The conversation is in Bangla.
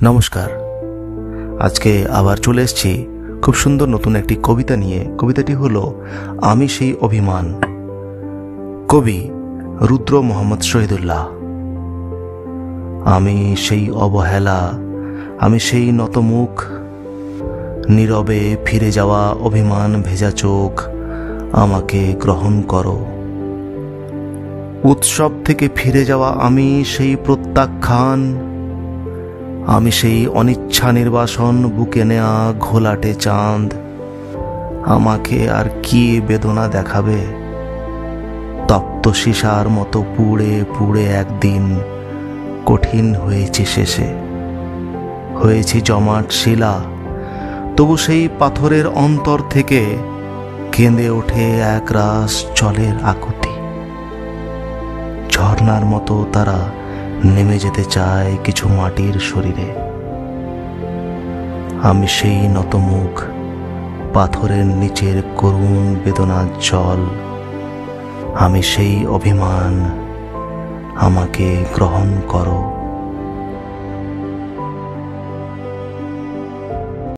নমস্কার। আজকে আবার চলে এসেছি খুব সুন্দর নতুন একটি কবিতা নিয়ে। কবিতাটি হলো আমি সেই অভিমান। কবি রুদ্র মোহাম্মদ শহীদুল্লাহ। আমি সেই অবহেলা, আমি সেই নতমুখ, নীরবে ফিরে যাওয়া অভিমান ভেজা চোখ, আমাকে গ্রহণ করো। উৎসব থেকে ফিরে যাওয়া আমি সেই প্রত্যাখ্যান, আমি সেই অনিচ্ছা নির্বাসন, বুকে নেয়া ঘোলাটে চাঁদ। আমাকে আর কি বেদনা দেখাবে? তপ্ত সীসার মতো পুড়ে পুড়ে একদিন কঠিন হয়েছি শেষে, হয়েছি জমাট শিলা। তবু সেই পাথরের অন্তর থেকে কেঁদে ওঠে এক রাস জলের আকুতি। ঝর্ণার মতো তারা নেমে যেতে চায় কিছু মাটির শরীরে। আমি সেই নতমুখ, পাথরের নিচের করুণ বেদনার জল। আমি সেই অভিমান, আমাকে গ্রহণ করো।